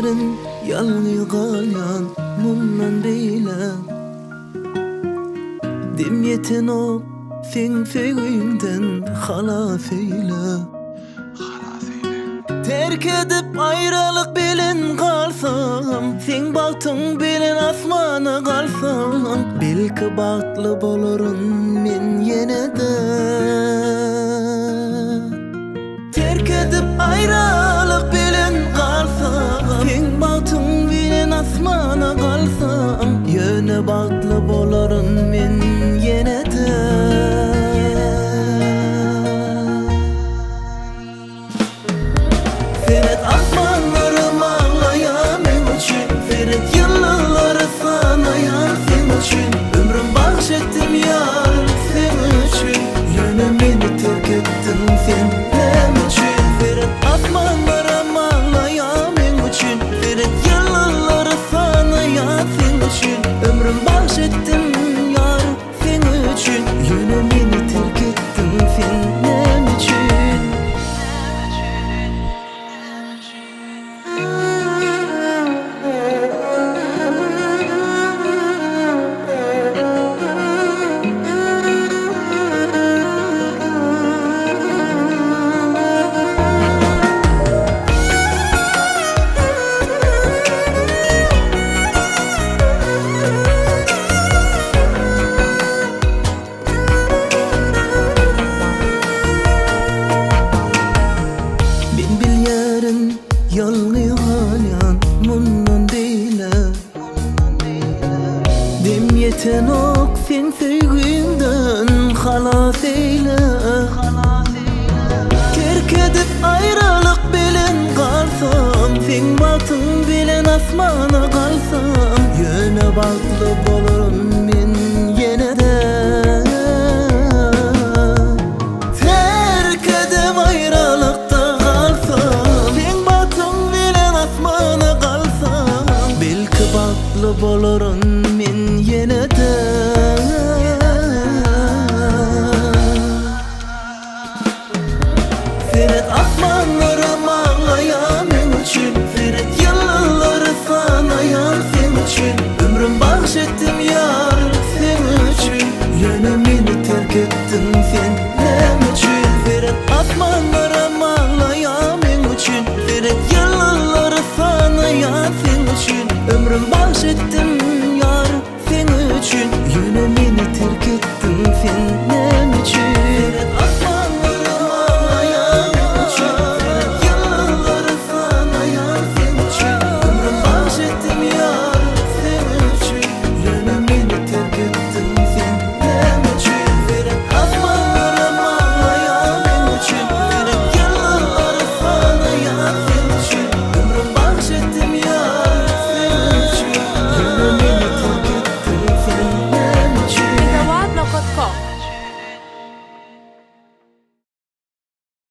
yerin yalnız kalyan mumdan beyle Dim yeten o sen feğinden halas eyle Terk edip ayrılık bilen kalsam Sen baktın bilen asmana kalsam Belki baktlı bolurun men yine de Terk edip ayrılık bilen kalsam Sen baktın bilen asmana kalsam Yöne baktlı bolurun men yine de Ferit asmanlarım ağlayan men üçün Ferit yılları sanayan sen üçün Ömrüm bahşettim yar sen üçün Yine beni terk ettin sen hem üçün Ferit asmanlarım ağlayan men üçün Ferit yılları sanayan sen üçün Ömrüm bahşettim yar sen üçün Yine beni terk ettin sen hem üçün Yalnız kalyan mumdan beyle Dem yeten ok sen sevginden halas eyle Terk edip ayrılık bilen kalsam Sen baktın bilen asmana kalsam Yöne baklı bolurum men yine de Terk edip ayrılıkta kalsam Sen baktın bilen asmana kalsam Belki baklı bolurun men